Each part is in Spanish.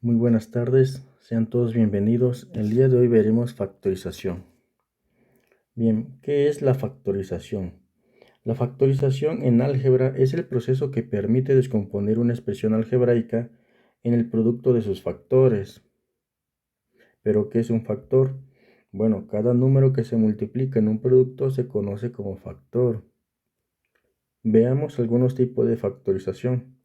Muy buenas tardes, sean todos bienvenidos. El día de hoy veremos factorización. Bien, ¿qué es la factorización? La factorización en álgebra es el proceso que permite descomponer una expresión algebraica en el producto de sus factores. ¿Pero qué es un factor? Bueno, cada número que se multiplica en un producto se conoce como factor. Veamos algunos tipos de factorización.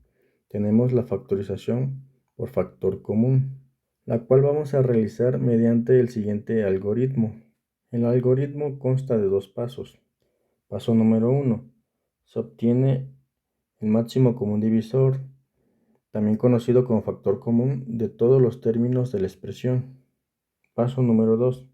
Tenemos la factorización por factor común, la cual vamos a realizar mediante el siguiente algoritmo. El algoritmo consta de dos pasos. Paso número 1. Se obtiene el máximo común divisor, también conocido como factor común, de todos los términos de la expresión. Paso número 2.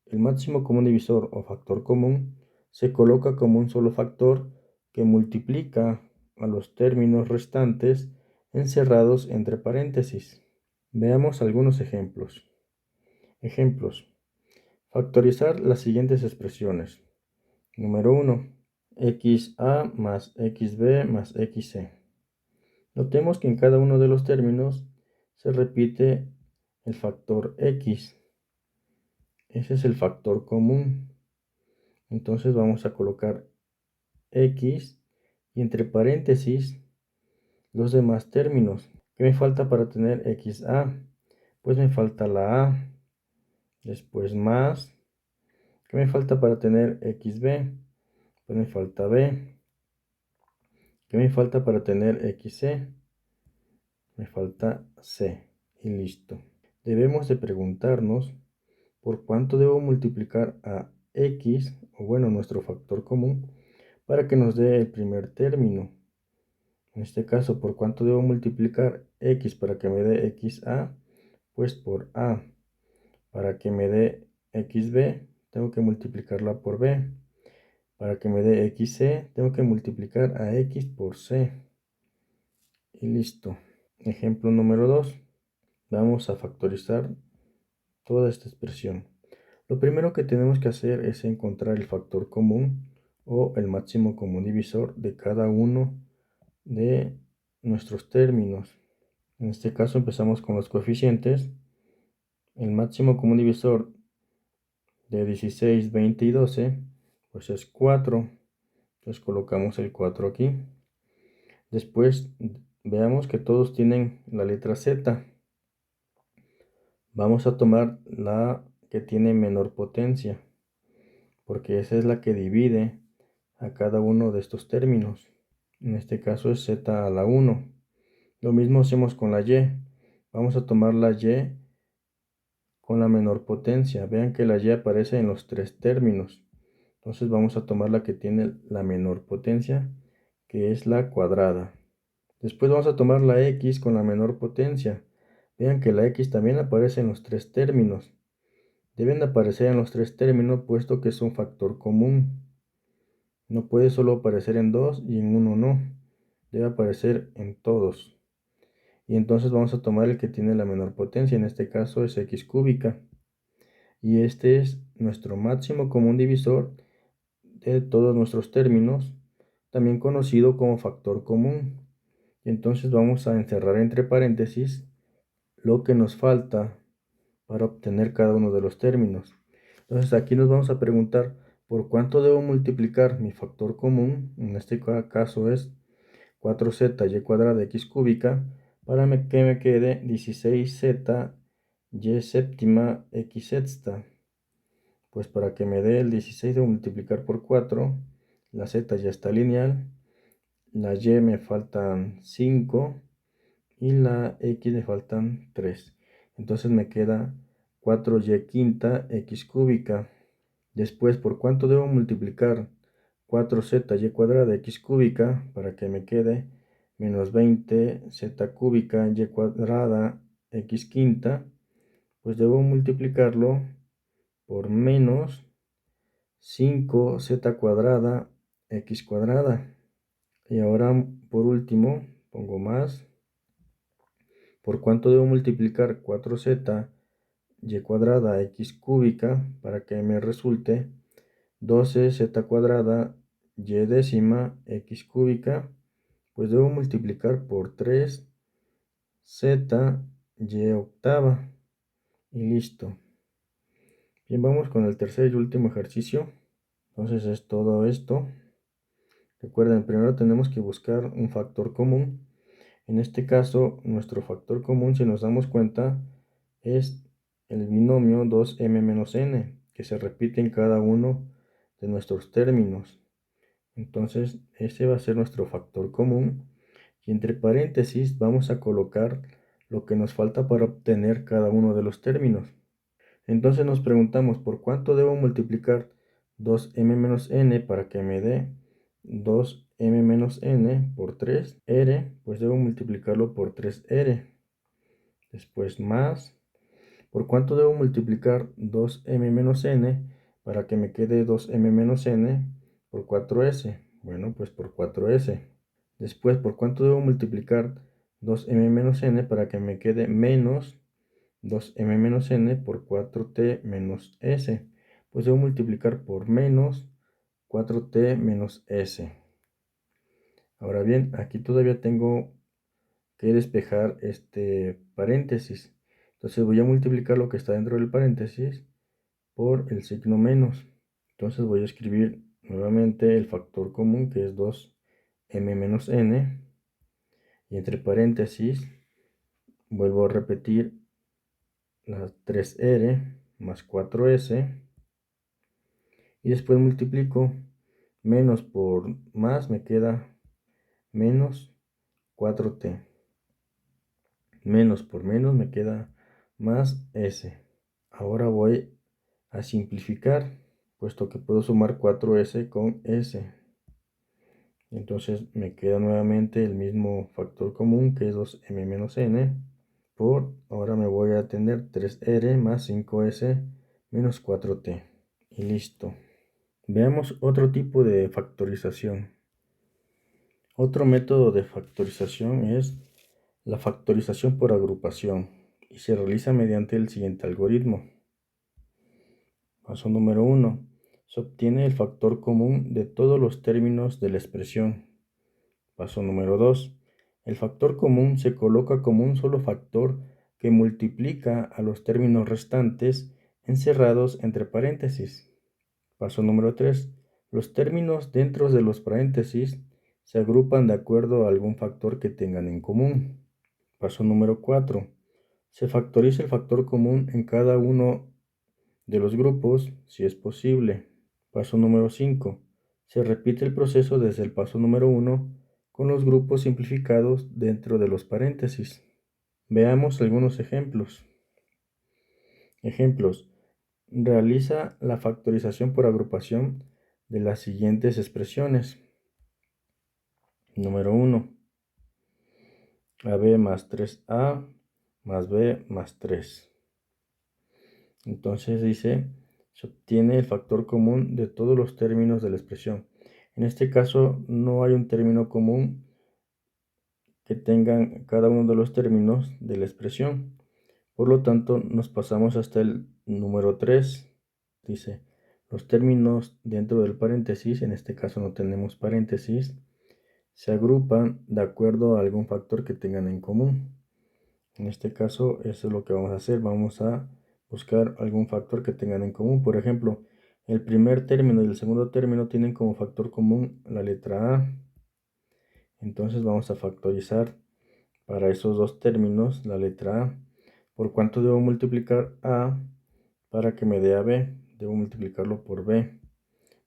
El máximo común divisor o factor común se coloca como un solo factor que multiplica a los términos restantes encerrados entre paréntesis. Veamos algunos ejemplos. Ejemplos. Factorizar las siguientes expresiones. Número 1. XA más XB más XC. Notemos que en cada uno de los términos se repite el factor X. Ese es el factor común. Entonces vamos a colocar X y entre paréntesis los demás términos. ¿Qué me falta para tener XA? Pues me falta la A. Después más. ¿Qué me falta para tener XB? Pues me falta B. ¿Qué me falta para tener XC? Me falta C. Y listo. Debemos de preguntarnos por cuánto debo multiplicar a X, o bueno, nuestro factor común, para que nos dé el primer término. En este caso, ¿por cuánto debo multiplicar X para que me dé XA? Pues por A. Para que me dé XB, tengo que multiplicarla por B. Para que me dé XC, tengo que multiplicar a X por C. Y listo. Ejemplo número 2. Vamos a factorizar toda esta expresión. Lo primero que tenemos que hacer es encontrar el factor común o el máximo común divisor de cada uno de nuestros términos. En este caso empezamos con los coeficientes. El máximo común divisor de 16, 20 y 12 pues es 4. Entonces colocamos el 4 aquí. Después veamos que todos tienen la letra Z. Vamos a tomar la que tiene menor potencia, porque esa es la que divide a cada uno de estos términos. En este caso es Z a la 1. Lo mismo hacemos con la Y. Vamos a tomar la Y con la menor potencia. Vean que la Y aparece en los tres términos. Entonces vamos a tomar la que tiene la menor potencia, que es la cuadrada. Después vamos a tomar la X con la menor potencia. Vean que la X también aparece en los tres términos. Deben de aparecer en los tres términos puesto que es un factor común. No puede solo aparecer en dos y en uno no. Debe aparecer en todos. Y entonces vamos a tomar el que tiene la menor potencia. En este caso es X cúbica. Y este es nuestro máximo común divisor de todos nuestros términos, también conocido como factor común. Y entonces vamos a encerrar entre paréntesis lo que nos falta para obtener cada uno de los términos. Entonces aquí nos vamos a preguntar por cuánto debo multiplicar mi factor común. En este caso es 4z y cuadrada x cúbica para que me quede 16z y séptima x sexta. Pues para que me dé el 16 debo multiplicar por 4. La z ya está lineal. La y me faltan 5 y la x me faltan 3. Entonces me queda 4y quinta x cúbica. Después, ¿por cuánto debo multiplicar 4z y cuadrada x cúbica para que me quede menos 20 z cúbica y cuadrada x quinta? Pues debo multiplicarlo por menos 5z cuadrada x cuadrada. Y ahora por último pongo más. ¿Por cuánto debo multiplicar 4z y cuadrada x cúbica para que me resulte 12z cuadrada y décima x cúbica? Pues debo multiplicar por 3z y octava. Y listo. Bien, vamos con el tercer y último ejercicio. Entonces es todo esto. Recuerden, primero tenemos que buscar un factor común. En este caso, nuestro factor común, si nos damos cuenta, es el binomio 2m menos n, que se repite en cada uno de nuestros términos. Entonces, ese va a ser nuestro factor común. Y entre paréntesis vamos a colocar lo que nos falta para obtener cada uno de los términos. Entonces nos preguntamos, ¿por cuánto debo multiplicar 2m menos n para que me dé 2m menos n por 3r? Pues debo multiplicarlo por 3r. Después más, ¿por cuánto debo multiplicar 2m menos n para que me quede 2m menos n por 4s? Bueno, pues por 4s. Después, ¿por cuánto debo multiplicar 2m menos n para que me quede menos 2m menos n por 4t menos s? Pues debo multiplicar por menos 4t menos s. Ahora bien, aquí todavía tengo que despejar este paréntesis. Entonces voy a multiplicar lo que está dentro del paréntesis por el signo menos. Entonces voy a escribir nuevamente el factor común, que es 2m menos n. Y entre paréntesis vuelvo a repetir las 3r más 4s. Y después multiplico menos por más, me queda menos 4t. Menos por menos me queda más s. Ahora voy a simplificar, puesto que puedo sumar 4s con s. Entonces me queda nuevamente el mismo factor común, que es 2m menos n. Ahora me voy a tener 3r más 5s menos 4t. Y listo. Veamos otro tipo de factorización. Otro método de factorización es la factorización por agrupación y se realiza mediante el siguiente algoritmo. Paso número 1. Se obtiene el factor común de todos los términos de la expresión. Paso número 2. El factor común se coloca como un solo factor que multiplica a los términos restantes encerrados entre paréntesis. Paso número 3. Los términos dentro de los paréntesis se agrupan de acuerdo a algún factor que tengan en común. Paso número 4. Se factoriza el factor común en cada uno de los grupos si es posible. Paso número 5. Se repite el proceso desde el paso número 1 con los grupos simplificados dentro de los paréntesis. Veamos algunos ejemplos. Ejemplos. Realiza la factorización por agrupación de las siguientes expresiones. Número 1. AB más 3A más B más 3. Entonces dice, se obtiene el factor común de todos los términos de la expresión. En este caso no hay un término común que tengan cada uno de los términos de la expresión. Por lo tanto, nos pasamos hasta el número 3. Dice, los términos dentro del paréntesis, en este caso no tenemos paréntesis, se agrupan de acuerdo a algún factor que tengan en común. En este caso, eso es lo que vamos a hacer. Vamos a buscar algún factor que tengan en común. Por ejemplo, el primer término y el segundo término tienen como factor común la letra A. Entonces vamos a factorizar para esos dos términos la letra A. ¿Por cuánto debo multiplicar A para que me dé a B? Debo multiplicarlo por B.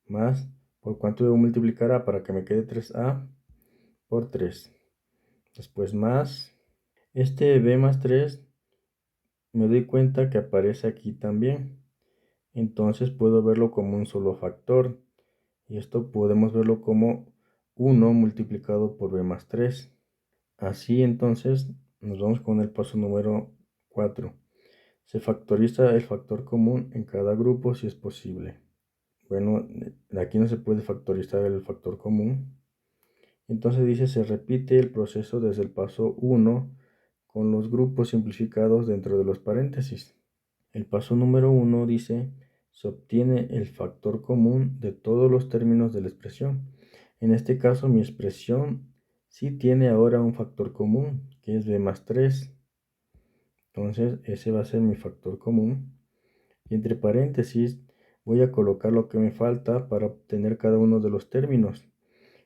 Más, ¿por cuánto debo multiplicar A para que me quede 3A? Por 3. Después más, este B más 3 me doy cuenta que aparece aquí también. Entonces puedo verlo como un solo factor. Y esto podemos verlo como 1 multiplicado por B más 3. Así entonces nos vamos con el paso número 4. Se factoriza el factor común en cada grupo si es posible. Bueno, aquí no se puede factorizar el factor común. Entonces dice, se repite el proceso desde el paso 1 con los grupos simplificados dentro de los paréntesis. El paso número 1 dice, se obtiene el factor común de todos los términos de la expresión. En este caso, mi expresión sí tiene ahora un factor común, que es b más 3. Entonces ese va a ser mi factor común. Y entre paréntesis voy a colocar lo que me falta para obtener cada uno de los términos.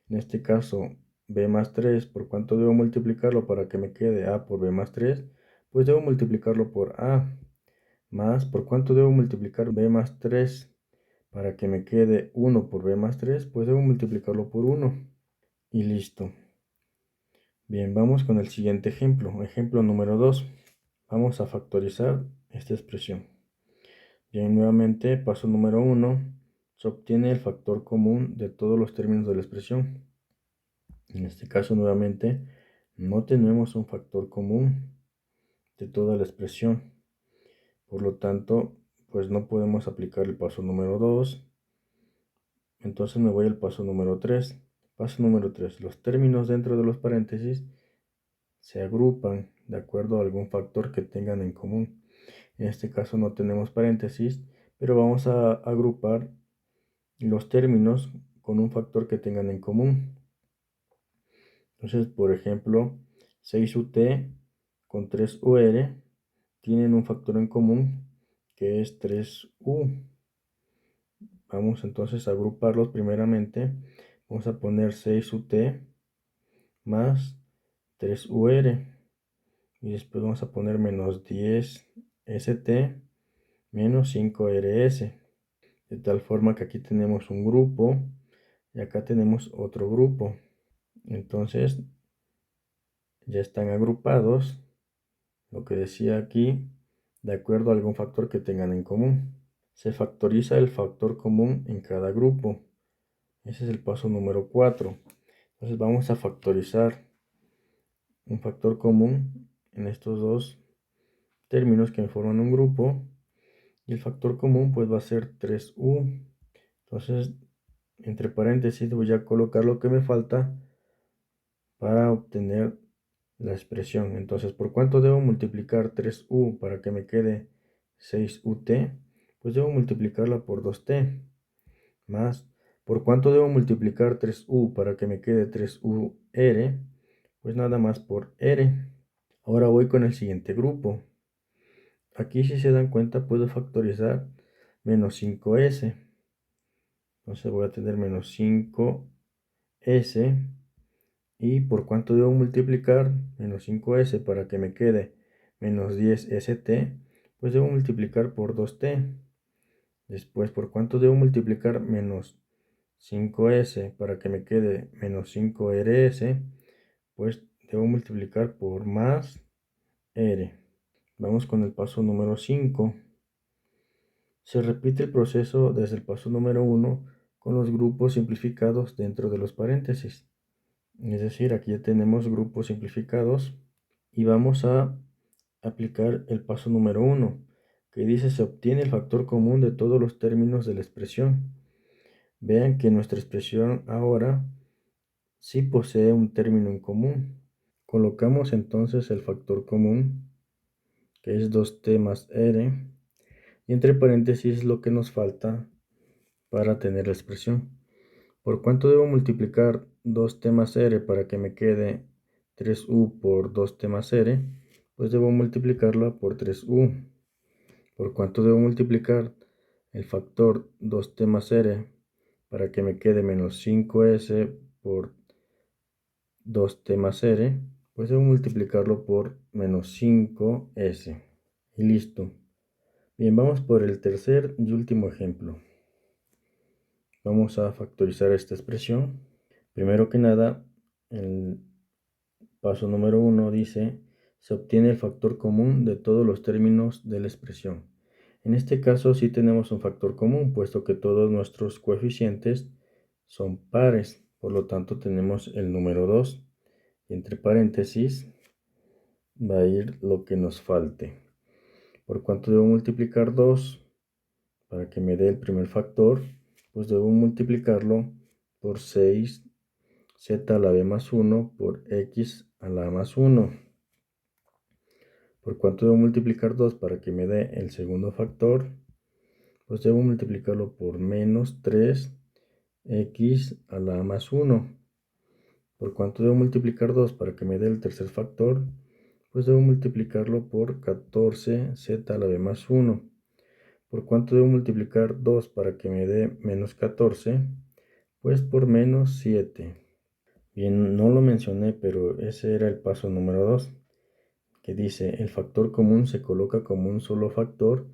En este caso, b más 3, ¿por cuánto debo multiplicarlo para que me quede a por b más 3? Pues debo multiplicarlo por a, más, ¿por cuánto debo multiplicar b más 3 para que me quede 1 por b más 3? Pues debo multiplicarlo por 1. Y listo. Bien, vamos con el siguiente ejemplo. Ejemplo número 2. Vamos a factorizar esta expresión. Bien, nuevamente, paso número 1. Se obtiene el factor común de todos los términos de la expresión. En este caso, nuevamente, no tenemos un factor común de toda la expresión. Por lo tanto, pues no podemos aplicar el paso número 2. Entonces me voy al paso número 3. Paso número 3. Los términos dentro de los paréntesis se agrupan de acuerdo a algún factor que tengan en común. En este caso no tenemos paréntesis, pero vamos a agrupar los términos con un factor que tengan en común. Entonces, por ejemplo, 6UT con 3UR tienen un factor en común que es 3U. Vamos entonces a agruparlos primeramente. Vamos a poner 6UT más 3UR. Y después vamos a poner menos 10ST menos 5RS. De tal forma que aquí tenemos un grupo y acá tenemos otro grupo. Entonces ya están agrupados, lo que decía aquí, de acuerdo a algún factor que tengan en común. Se factoriza el factor común en cada grupo. Ese es el paso número 4. Entonces vamos a factorizar un factor común en estos dos términos que forman un grupo. Y el factor común pues va a ser 3U. Entonces, entre paréntesis voy a colocar lo que me falta para obtener la expresión. Entonces, ¿por cuánto debo multiplicar 3U para que me quede 6UT? Pues debo multiplicarla por 2T. Más, ¿por cuánto debo multiplicar 3U para que me quede 3UR? Pues nada más por R. Ahora voy con el siguiente grupo. Aquí, si se dan cuenta, puedo factorizar menos 5S. Entonces voy a tener menos 5S. ¿Y por cuánto debo multiplicar? Menos 5S para que me quede menos 10ST. Pues debo multiplicar por 2T. Después, ¿por cuánto debo multiplicar? Menos 5S para que me quede menos 5RS. Pues debo multiplicar por más R. Vamos con el paso número 5. Se repite el proceso desde el paso número 1 con los grupos simplificados dentro de los paréntesis. Es decir, aquí ya tenemos grupos simplificados y vamos a aplicar el paso número 1, que dice se obtiene el factor común de todos los términos de la expresión. Vean que nuestra expresión ahora sí posee un término en común. Colocamos entonces el factor común, que es 2t más r, y entre paréntesis lo que nos falta para tener la expresión. ¿Por cuánto debo multiplicar 2t más r para que me quede 3u por 2t más r? Pues debo multiplicarla por 3u. ¿Por cuánto debo multiplicar el factor 2t más r para que me quede menos 5s por 2t más r? Pues debo multiplicarlo por menos 5s. Y listo. Bien, vamos por el tercer y último ejemplo. Vamos a factorizar esta expresión. Primero que nada, el paso número 1 dice, se obtiene el factor común de todos los términos de la expresión. En este caso sí tenemos un factor común, puesto que todos nuestros coeficientes son pares. Por lo tanto, tenemos el número 2. Y entre paréntesis va a ir lo que nos falte. ¿Por cuánto debo multiplicar 2? Para que me dé el primer factor, pues debo multiplicarlo por 6 z a la b más 1 por x a la más 1. ¿Por cuánto debo multiplicar 2 para que me dé el segundo factor? Pues debo multiplicarlo por menos 3x a la más 1. ¿Por cuánto debo multiplicar 2 para que me dé el tercer factor? pues debo multiplicarlo por 14z a la b más 1. ¿Por cuánto debo multiplicar 2 para que me dé menos 14? Pues por menos 7. Bien, no lo mencioné, pero ese era el paso número 2, que dice, el factor común se coloca como un solo factor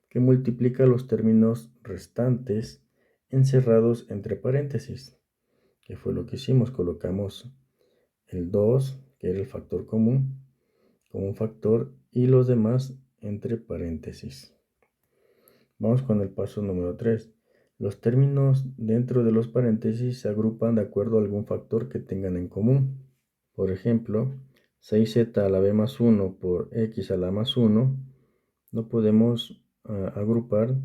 que multiplica los términos restantes encerrados entre paréntesis, que fue lo que hicimos. Colocamos el 2, que era el factor común, como un factor, y los demás entre paréntesis. Vamos con el paso número 3. Los términos dentro de los paréntesis se agrupan de acuerdo a algún factor que tengan en común. Por ejemplo, 6z a la b más 1 por x a la más 1 lo podemos agrupar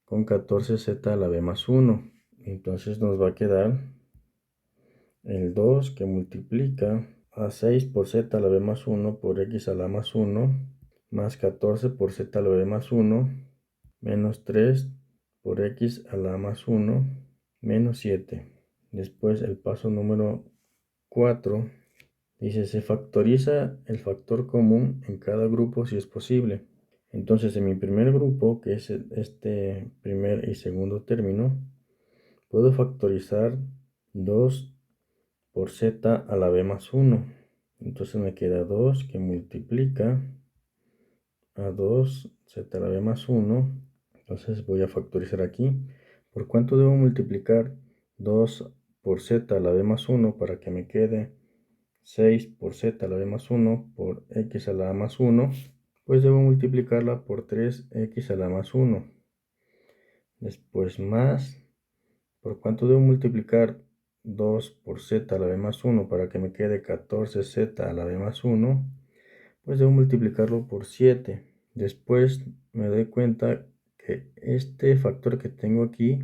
con 14z a la b más 1. Entonces nos va a quedar el 2 que multiplica a 6 por z a la b más 1 por x a la más 1 más 14 por z a la b más 1 menos 3 por x a la más 1 menos 7. Después el paso número 4 dice, se factoriza el factor común en cada grupo si es posible. Entonces en mi primer grupo, que es este primer y segundo término, puedo factorizar 2 por z a la b más 1. Entonces me queda 2 que multiplica a 2z a la b más 1. Entonces voy a factorizar aquí. ¿Por cuánto debo multiplicar 2 por z a la b más 1 para que me quede 6 por z a la b más 1 por x a la más 1? Pues debo multiplicarla por 3x a la más 1. Después más, ¿por cuánto debo multiplicar 2 por z a la b más 1 para que me quede 14z a la b más 1? Pues debo multiplicarlo por 7. Después me doy cuenta que este factor que tengo aquí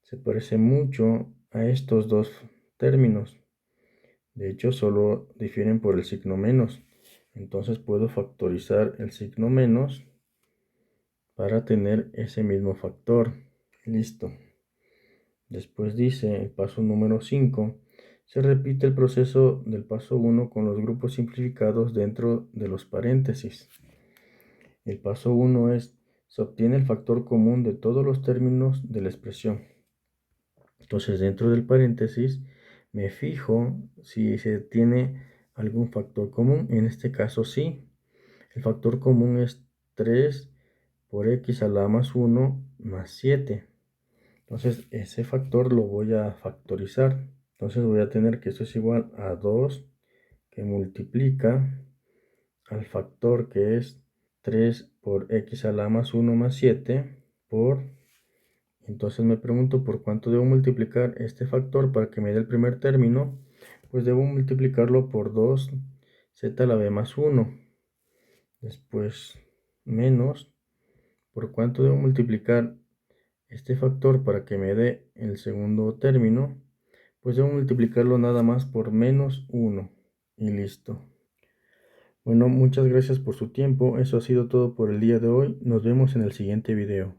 se parece mucho a estos dos términos. De hecho, solo difieren por el signo menos. Entonces puedo factorizar el signo menos para tener ese mismo factor. Listo. Después dice el paso número 5. Se repite el proceso del paso 1 con los grupos simplificados dentro de los paréntesis. El paso 1 es, se obtiene el factor común de todos los términos de la expresión. Entonces dentro del paréntesis me fijo si se tiene algún factor común. En este caso sí. El factor común es 3 por x a la más 1 más 7. Entonces ese factor lo voy a factorizar. Entonces voy a tener que esto es igual a 2 que multiplica al factor que es 3 por x a la más 1 más 7 por... Entonces me pregunto por cuánto debo multiplicar este factor para que me dé el primer término. Pues debo multiplicarlo por 2z a la b más 1. Después menos, ¿por cuánto debo multiplicar este factor para que me dé el segundo término? Pues debo multiplicarlo nada más por menos 1 y listo. Bueno, muchas gracias por su tiempo. Eso ha sido todo por el día de hoy. Nos vemos en el siguiente video.